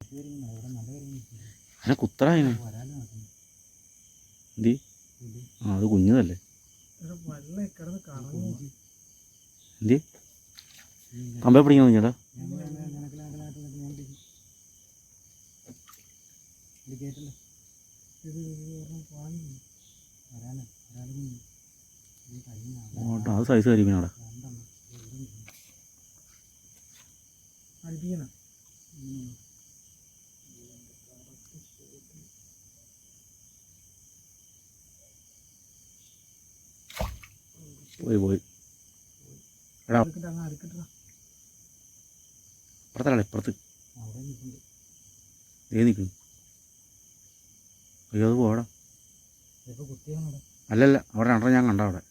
അതിനെ കുത്തറായിനെ എന്തി ആ അത് കുഞ്ഞതല്ലേ എന്തി കമ്പേ പിടിക്കാൻ ചേട്ടാ ഓട്ടോ അത് സൈസ് കരിമീൻ അവിടെ പോയി എടാ ഇപ്പുറത്തല്ലേ ഇപ്പുറത്ത് ഏത് നിൽക്കുന്നു അയ്യോ അത് പോടാ അല്ലല്ല അവിടെ രണ്ടെണ്ണം ഞാൻ കണ്ട അവിടെ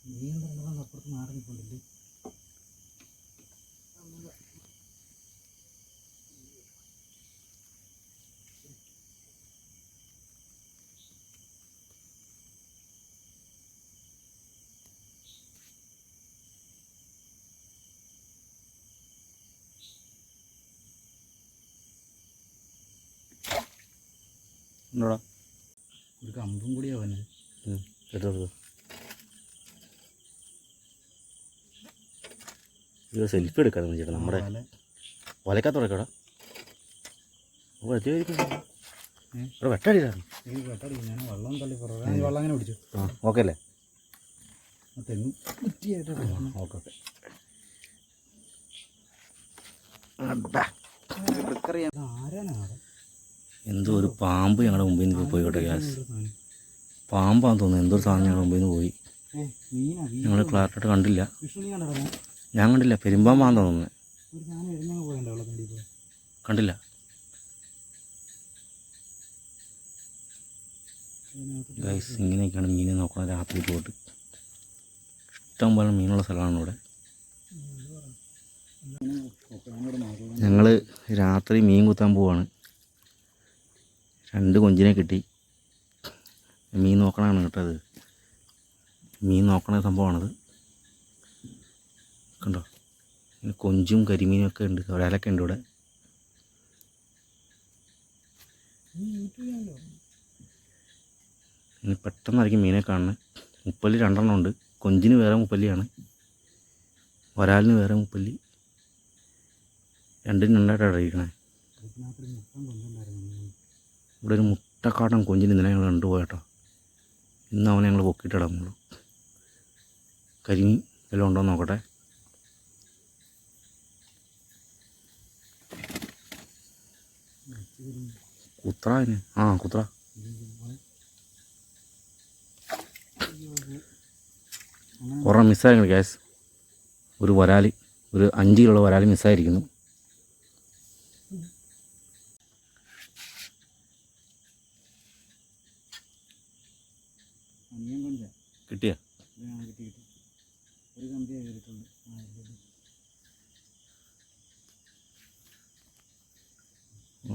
ഉണ്ടോടാ ഒരു കമ്പും കൂടി അവന് എടുത്തോ ഇത് സെൽഫി എടുക്കാമെന്ന് ചേട്ടാ നമ്മുടെ വലക്കാത്ത തുടക്കടാ ഇവിടെ വെട്ടടിയിലാണ് വെട്ടടി ഞാൻ വെള്ളം തള്ളി പുറകെ വെള്ളം അങ്ങനെ പിടിച്ചു ആ ഓക്കെ അല്ലേ തെങ്ങും കുറ്റിയായിട്ട് ഓക്കെ ഓക്കെ ആരാനാണ് എന്തോ ഒരു പാമ്പ് ഞങ്ങളുടെ മുമ്പിൽ നിന്ന് പോയിക്കോട്ടെ ഗ്യാസ് പാമ്പാന്ന് തോന്നുന്നു എന്തോ ഒരു സാധനം ഞങ്ങളുടെ മുമ്പിൽ നിന്ന് പോയി ഞങ്ങൾ ക്ലാരിറ്റായിട്ട് കണ്ടില്ല ഞാൻ കണ്ടില്ല പെരുമ്പാമ്പാന്ന് തോന്നുന്നത് കണ്ടില്ല ഗൈസ് ഇങ്ങനെയൊക്കെയാണ് മീനെ നോക്കണം രാത്രി പോയിട്ട് ഇഷ്ടം പോലെ മീനുള്ള സ്ഥലമാണ് ഇവിടെ ഞങ്ങൾ രാത്രി മീൻ കുത്താൻ പോവാണ് 2 കൊഞ്ചിനെ കിട്ടി മീൻ നോക്കണതാണ് കേട്ടത് മീൻ നോക്കണ സംഭവമാണത് കണ്ടോ കൊഞ്ചും കരിമീനും ഒക്കെ ഉണ്ട് ഒരാളൊക്കെ ഉണ്ട് ഇവിടെ ഇനി പെട്ടെന്നായിരിക്കും മീനെ കാണുന്നത് മുപ്പല്ലി 2 എണ്ണം ഉണ്ട് കൊഞ്ചിന് വേറെ മുപ്പല്ലിയാണ് ഒരാളിന് വേറെ മുപ്പല്ലി രണ്ടിനും രണ്ടായിട്ടാണ് ഇരിക്കണേ ഇവിടെ ഒരു മുട്ടക്കാട്ടൻ കൊഞ്ചിന് ഇന്നലെ ഞങ്ങൾ കണ്ടുപോയിട്ടോ ഇന്ന് അവനെ ഞങ്ങൾ പൊക്കിയിട്ടിടാമുള്ളൂ കരിമീൻ എല്ലാം ഉണ്ടോ എന്ന് നോക്കട്ടെ കുത്ര അതിന് ആ കുത്ര കുറേ മിസ്സായിരിക്കുന്നു ഗ്യാസ് ഒരു വരാൽ ഒരു 5 കിലോ വരാൽ മിസ്സായിരിക്കുന്നു കിട്ടിയ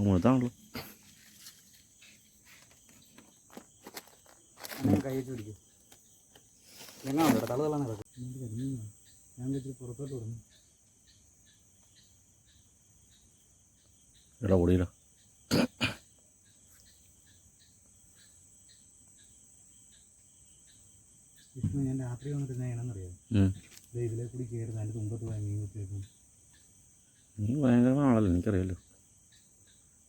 മുഴുത്താണല്ലോ കൈ വെച്ച് പിടിക്കും എങ്ങാണ്ടോ തള തള്ളാൻ കിടക്കും ഞാൻ വെച്ചിട്ട് പുറത്തോട്ട് വിടുന്നു എടാ ഓടിയില്ല വിഷ്ണു ഞാൻ രാത്രി വന്നിട്ട് ഞാൻ എങ്ങനെയെന്നറിയാം ഇതിലെ കൂടി കയറുന്ന അതിൻ്റെ തുമ്പത്ത് പോയി മീൻ കുത്തി വെക്കും നീ ഭയങ്കരമാണല്ലോ എനിക്കറിയാലോ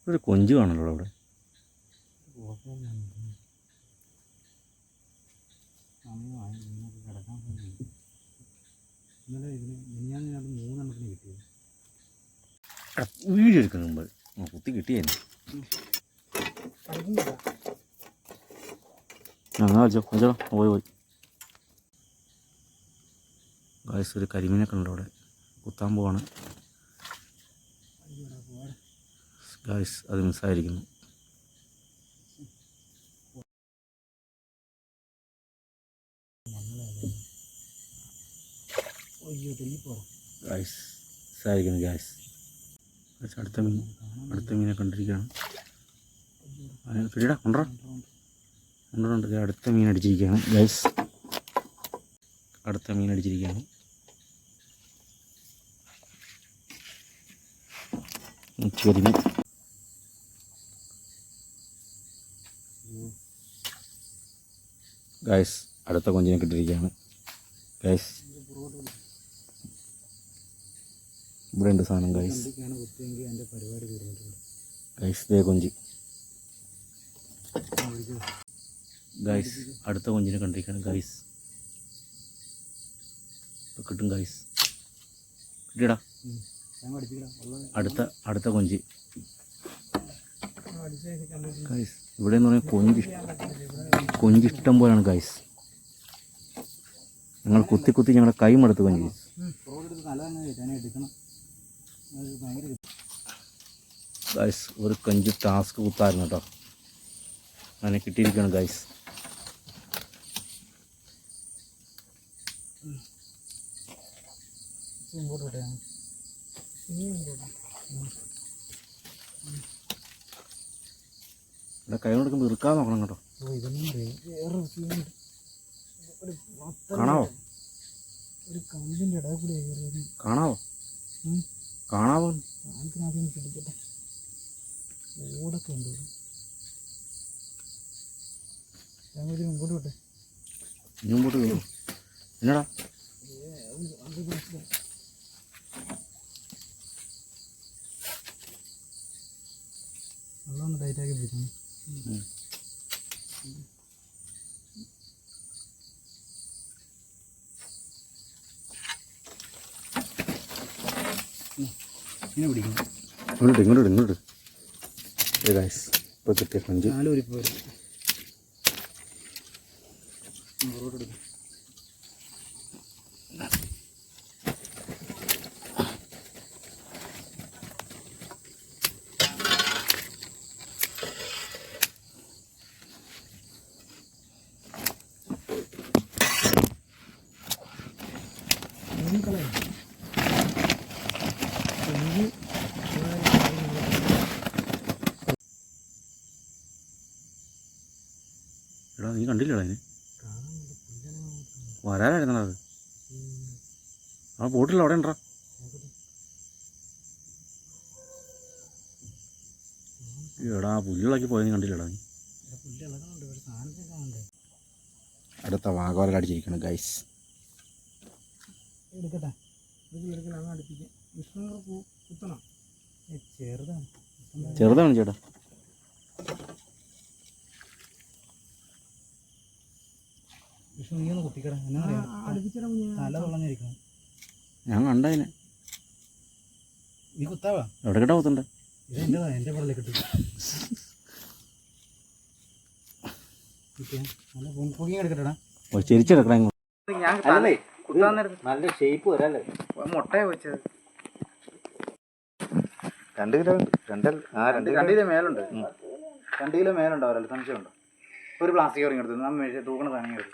ഒരു കൊഞ്ച് കാണല്ലോ അവിടെ സമയമായി മീനൊക്കെ കിടക്കാൻ സമയം ഇന്നലെ ഇതിന് മിനിഞ്ഞാന്ന് ഞാൻ 3 എണ്ണത്തിന് കിട്ടിയത് വീഡിയോ എടുക്കുന്ന മുമ്പ് കുത്തി കിട്ടിയായിരുന്നു അങ്ങനെ കളിച്ചോ കളിച്ചോ പോയി ഗായ്സ് ഒരു കരിമീനൊക്കെ ഉണ്ട് അവിടെ കുത്താൻ പോവാണ് ഗായ്സ് അത് മിസ്സായിരിക്കുന്നു ഗായ്സ് മിസ്സായിരിക്കുന്നു ഗായ്സ് അടുത്ത മീനെ കണ്ടിരിക്കുകയാണ് പിടിയടാ ഉണ്ട് അടുത്ത മീൻ അടിച്ചിരിക്കുകയാണ് ഗൈസ് അടുത്ത മീൻ അടിച്ചിരിക്കുകയാണ് കരിമീൻ ഗൈസ് അടുത്ത കൊഞ്ചിനെ കിട്ടിയിരിക്കുകയാണ് ഗൈസ്. ഇവിടെ ഉണ്ട് സാധനം ഗൈസ്. എന്തൊക്കെയാണ് കുത്തിയെങ്കിൽ എൻ്റെ പരിപാടി തീർന്നിട്ടുണ്ട്. ഗൈസ് ദേ കൊഞ്ച് ഗൈസ്. അടുത്ത കൊഞ്ചിനെ കണ്ടിരിക്കുകയാണ് ഗൈസ്. ഇപ്പോൾ കിട്ടും ഗൈസ്. കിട്ടിയടാ. അടുത്ത കൊഞ്ച് ഗൈസ്. ഇവിടെ എന്ന് പറഞ്ഞാൽ കൊഞ്ച് ഇഷ്ടം പോലെയാണ് ഗൈസ്. ഞങ്ങൾ കുത്തി കുത്തി ഞങ്ങളുടെ കൈ മടുത്ത് കൊഞ്ച്. ഗൈസ് ഒരു കൊഞ്ച് ടാസ്ക് കുത്തായിരുന്നു കേട്ടോ. അങ്ങനെ കിട്ടിയിരിക്കുകയാണ് ഗൈസ്. ഇവിടെ കൈ കൊടുക്കുമ്പോൾ ഇറുക്കാൻ നോക്കണം കേട്ടോ. കാണാവോ ഒരു കമ്പിൻ്റെ ഇടയിൽ കൂടി കാണാവോ കാണാവോ ആദ്യം പിടിക്കട്ടെ. ഓടൊക്കെ ഉണ്ട് ഇവിടെ. മുമ്പോട്ട് വിട്ടെ. ഇനി മുമ്പോട്ട് കയറും. എന്നടാ വെള്ളം ഒന്ന് ടൈറ്റാക്കി പിടിക്കണം. ഇങ്ങനെ പിടിക്കണം. ഇങ്ങോട്ട് ഗൈസ്. ഇപ്പോൾ കിട്ടിയ കൊഞ്ച് 4 ഉരിപ്പ് വരും. റോഡെടുക്കും. എടാ നീ കണ്ടില്ലടാ അതിന് വരാനായിരുന്നടാ അത്. ആ ബോട്ടിൽ അവിടെ ഉണ്ടാ. എടാ പുല്ലുകളാക്കി പോയത് നീ കണ്ടില്ലടാ നീ. അടുത്ത വാഗോല അടിച്ചിരിക്കണം ഗൈസ്. എടുക്കട്ടെ. അങ്ങ് അടുപ്പിക്കാം. വിഷ്ണു കുത്തണം. ചെറുതാണ് ചേട്ടാ. വിഷ്ണു നീ ഒന്ന് കുത്തിക്കട. എന്നാ തല തുളഞ്ഞിരിക്കണം. ഞാൻ കണ്ടതിനെ. നീ കുത്താവാ. എവിടെ കേട്ടാ കുത്തണ്ടേ? ഇതെന്റെതാ. എൻ്റെ പടലേ കിട്ടും. നല്ല പൊങ്ങിയും എടുക്കട്ടെടാ. ചെരിച്ചെടുക്കണം. ഞാൻ കുത്താൻ നേരത്ത് നല്ല ഷേപ്പ് വരാല്ലേ. മുട്ടയെ വെച്ചത് 2 കിലോ ഉണ്ട്. 2 കിലോ മേലുണ്ട്. 2 കിലോ മേലുണ്ടോ? അവരല്ല സംശയമുണ്ടോ? ഒരു പ്ലാസ്റ്റിക് കവറിങ് എടുത്തു. നമ്മൾ തൂക്കണ സാധനം എടുത്തു.